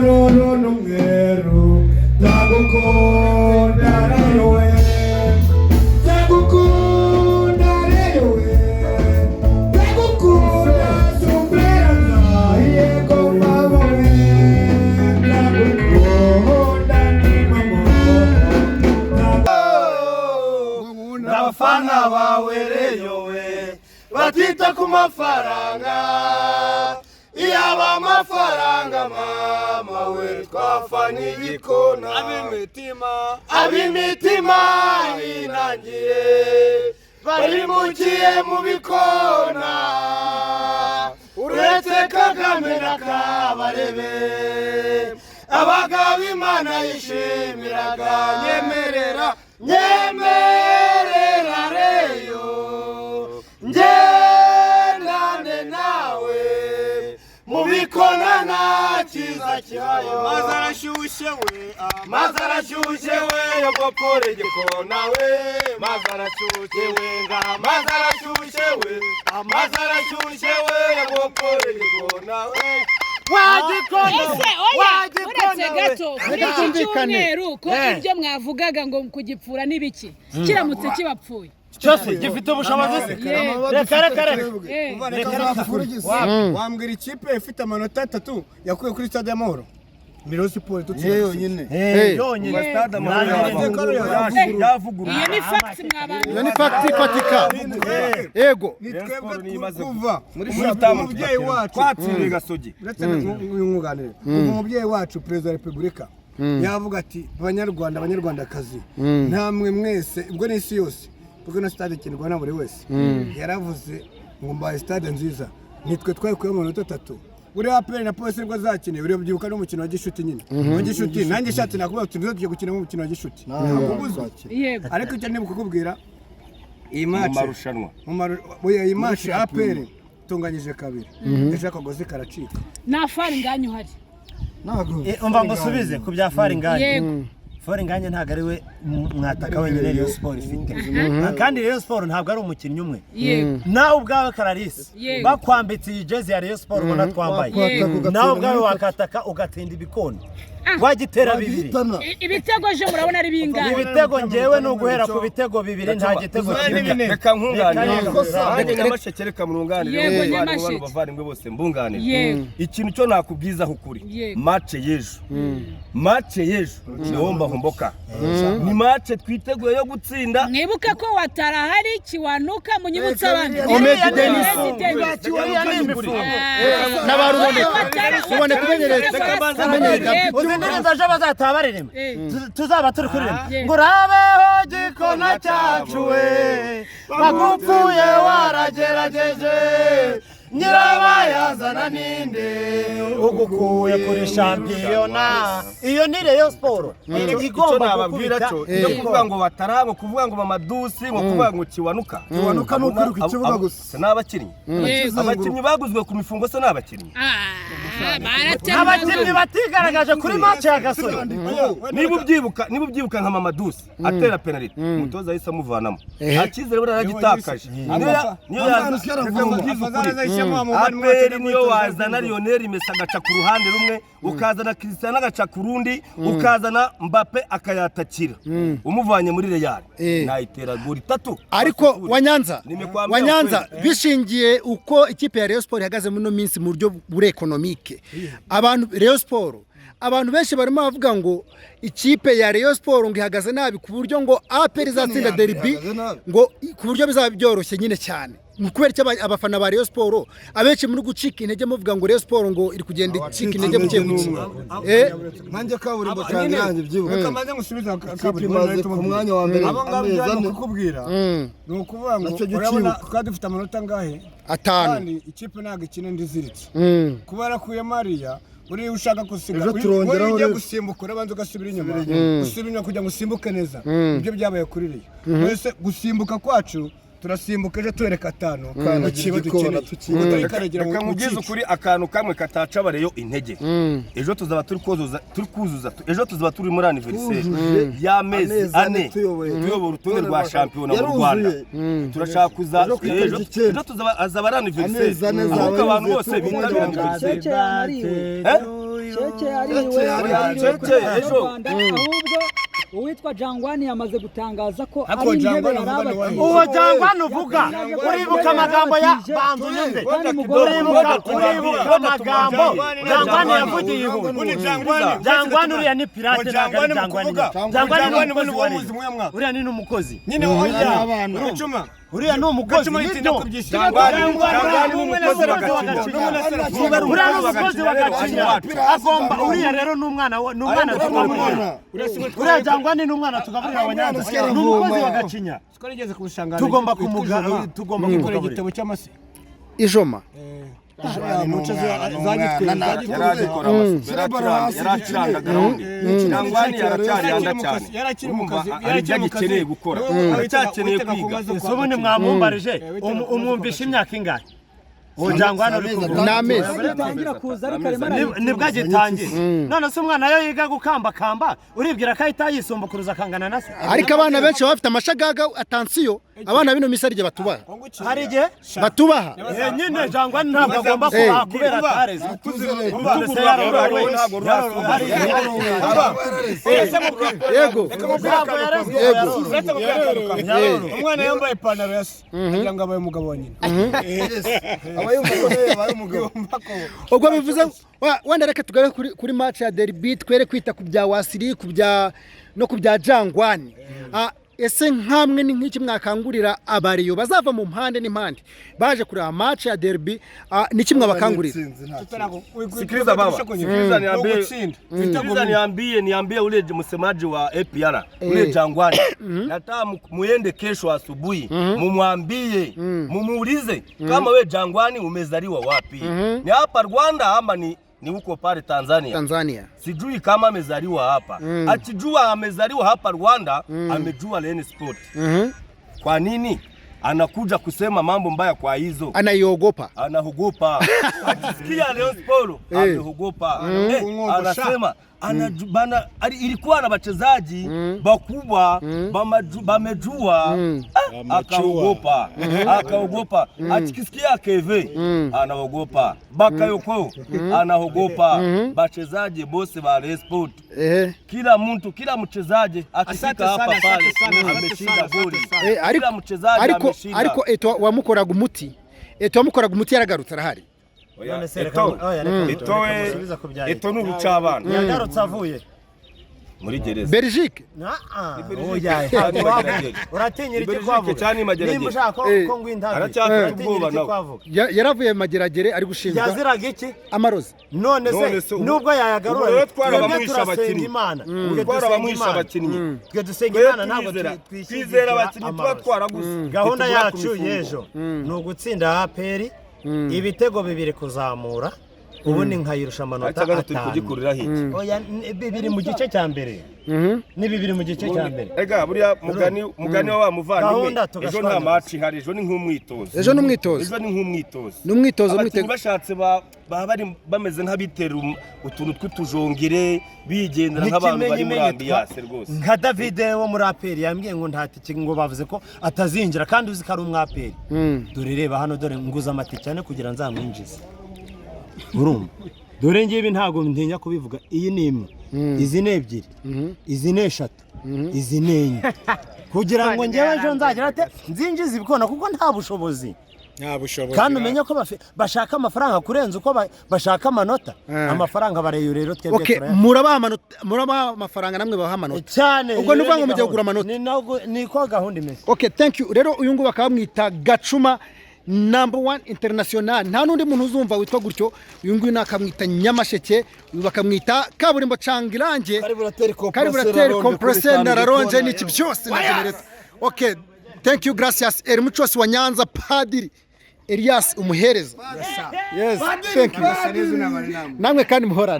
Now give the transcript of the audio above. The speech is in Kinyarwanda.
ubururu n'umweru ndagukunda rero we ndagukunda rero we ndagukunda superana yego mama we ndagukunda ni mama n'abafana bawe rero we batita ku mafaranga iyaba amafaranga mama we twafanye igikona ab'imitima inangiye barimukiye mu bikona uretse Kagame na Kabarebe abagabo Imana yishimiraga nyemerera reyo ngendane nawe mu bikona nta cyiza kihayo maze arashyushye we yogopore igikona we maze arashyushye we maze arashyushye we yogopore igikona we uretse gato kuri iki cyumweru ko ibyo mwavugaga ngo kugipfura n'ibiki kiramutse kibapfuye cyose gifite ubushobozi wambwira ikipe ifite amanota 3 yakuye kuri stade y'Amahoro Miro Sport yonyine stade Amahoro yavuguruye iyo ni fact ifatika yego twebwe kuva muri umubyeyi wacu twatsindiye Gasogi umwunganire umubyeyi wacu Perezida wa Repubulika yavuga ati banyarwandakazi ntamwe mwese ubwo n'isi yose kuko no stade kinirwa na buri wese yaravuze ngo mbaye stade nziza nitwe twayikuye mu minota 3 uri apere na polisi rwo zakineye uri byibuka n'umukino wa gishuti nyine wa gishuti nanjye shatse nakuba tugiye gukina mu mukino wa gishuti yego ariko icyo nibuka kubwira iyi match marushanwa iyi match apere tunganyije kabiri ejo akagozi karacika nta fari nganyu hari umva ngo subize ku bya fari nganye yego fari nganye ntago ari we mwataka wenyine Rayon Sport ifite kandi Rayon Sport ntabwo ari umukinnyi umwe nawe ubwawe Clarisse bakwambitse iyi jezi ya Rayon Sport ubona twambaye nawe ubwawe wakataka ugatinda ibikona wagitera bibiri ibitego je murabona ari bingana ibitego ngewe no guhera ku bitego bibiri nta gitego kimwe reka nkunganire nanjye n'amashekereka murunganire n'abantu bavandimwe bose mbunganire ikintu cyo nakubwizaho ukuri match y'ejo niho mbahomboka ni match twiteguye yo gutsinda mwibuke ko watarahari kiwanuka munyibutsa abandi Omedi Denis ubone kumenyereza uzindirimba je bazatabarerema tuzaba turi kuririmba ngo rabeho gikona cyacu we bagupfuye waragerageje nyirabayazana ninde ugukuye kuri shampiyona iyo ni Rayon Sport igomba gukubita yo kuvuga ngo batarabo kuvuga ngo mamadusi ngo kuvuga ngo kiwanuka n'ukuri ikibuga gusa n'abakinnyi baguzwe ku mifungo se n'abakinnyi abakinnyi batigaragaje kuri match ya Gasogi niba ubyibuka nka mamadusi atera penalty umutoza yahise amuvanamo akizere bura yaragitakaje niyo aperi niyo wazana Lionel Messi agaca ku ruhande rumwe ukazana Cristiano agaca ku rundi ukazana Mbappe akayatakira umuvanye muri Real nayitera goli 3 ariko wanyanza bishingiye uko ikipe ya Rayon Sport ihagaze muri no minsi mu buryo bure economique abantu Rayon Sport abantu benshi barimo bavuga ngo ikipe ya Rayon Sport ngo ihagaze nabi ku buryo ngo APR izatsinda derby ngo ku buryo bizaba byoroshye nyine cyane mukubera cyo abafana ba Rayon Sport abenshi muri gucika intege muvuga ngo Rayon Sport ngo iri kugenda icika intege mu cyeguki nanje kaburimbo cyane yanjye byibuka kamaze gusubiza kaburimbo ku mwanya wa mbere ameza kukubwira no kuvuga ngo urabona twadufite amanota ngahe 5 kandi ikipe ntago ikina ndiziritse kubara kuye Maria uri ushaka gusiga uri gusimbuka urabanza ugasubira inyuma usubira inyuma kugira ngo usimbuke neza ibyo byabaye kuri Rayon wese gusimbuka kwacu turasimbuka ejo tuwereka 5 mu kiba dukeneye reka mugeze kuri akantu kamwe kataca bareyo intege ejo tuzaba turi kuzuza ejo tuzaba turi muri anniversaire y'amezi 4 tuyobora urutonde rwa shampiyona mu Rwanda turashaka kuza ejo tuzaba azaba ari anniversaire ahubwo abantu bose bitabira anniversaire ejo ahubwo uwitwa Jangwani yamaze gutangaza ko ari intebe yarabati uwo Jangwani uvuga uribuka amagambo ya bantu nyende uribuka amagambo Jangwani yavugiye ihuye Jangwani uriya ni pirate ntabwo Jangwani uriya ni n'umukozi nyine abantu uriya ni umukozi agomba uriya rero n'umwana tugaburira uriya Jangwani n'umwana tugaburira abanyanza n'umukozi wagacinya tugomba kumugaburira tugomba gukora igitebo cy'amase ijoma Jangwani yaracyari yanda cyane yarakeneye gukora aracyakeneye kwiga ubundi mwamumbarije umwumvisha imyaka ingahe Jangwani uri n'amezi nibwo agitangiye none se umwana yo yiga gukambakamba uribwira ko ahita yisumbukuruza akangana na se ariko abana benshi bafite amashagaga atansiyo abana bino misarije batubaha hari igihe batubaha nyine Jangwani ntabwo agomba kubaha kubera atareze yego umwana yambaye ipantaro ya se kugira ngo abaye umugabo wa nyina ubwo bivuze wenda reka tugare kuri match ya derby twere kwita ku bya Wasiri no ku bya Jangwani ese nkamwe ni nk'iki mwakangurira abariyo bazava mu mpande n'impande baje kureba match ya derby niki mwabakangurira sikiliza baba niambie ule msemaji wa APR ule Jangwani nataka muende kesho asubuhi mumwambie mumuulize kama we Jangwani umezaliwa wapi ni hapa Rwanda ama ni huko pale Tanzania. Sijui kama amezaliwa hapa. Akijua amezaliwa hapa Rwanda, amejua Leni Sport. Kwa nini? Anakuja kusema mambo mbaya kwa hizo. Anaiogopa. Anaogopa. Akisikia Leni Sport, anaogopa. Anasema bana ilikuwa na wachezaji bakubwa bamejua akaogopa akisikia Keve anaogopa Bakayoko anaogopa wachezaji bose ba Sport kila mchezaji akifika hapa pale ameshinda goli kila mchezaji ameshinda ariko eto wamukoraga umuti yaragarutse arahari Eto n'urucabana yagarutse avuye muri gereza Belgique uratinyira iki kwavuga nimba ushaka ko ngwindaga yaravuye mageragere ari gushinjwa yaziraga iki amarozi none se nubwo yayagarura twarabamuhisha abakinnyi twe dusenga Imana ntabwo twizera abakinnyi tuba twaraguze gahunda yacu y'ejo ni ugutsinda APR ibitego 2 kuzamura ubundi nkayirusha amanota 5 oya bibiri mu gice cya mbere ni bibiri mu gice cya mbere ega buriya mugani wa muvandimwe ejo nta match ihari ejo ni nk'umwitozo n'umwitozo mwitego bashatse bari bameze nk'abitera utuntu tw'utujongere bigendera nk'abantu bari muri ambiance rwose nka David wo muri APR yambwiye ngo ntatike ngo bavuze ko atazinjira kandi uzi ko ari umwaperi dore reba hano dore nguza amatike cyane kugira nzamwinjize urumva dore ngiye ntago ntinya kubivuga iyi ni imwe izi ni ebyiri izi ni eshatu izi ni enye kugira ngo ngewe ejo nzagira ate nzinjiza ibikona kuko nta bushobozi kandi umenye ko bashaka amafaranga kurenza uko bashaka amanota amafaranga bareyo rero twebwe muraba amafaranga namwe baha amanota cyane ubwo nuvuga ngo mujye kugura amanota ni ko gahunda imeze okay thank you rero uyu nguyu bakamwita Gacuma #1 international nta nundi muntu uzumva witwa gutyo uyu nguyu nakamwita Nyamasheke uyu bakamwita Kaburimbo Cangirange Kariburateri compresseur na raronje n'iki byose na generator okay thank you gracias Muchosi wa Nyanza Padiri Elias umuhereza yes thank you namwe kandi muhorane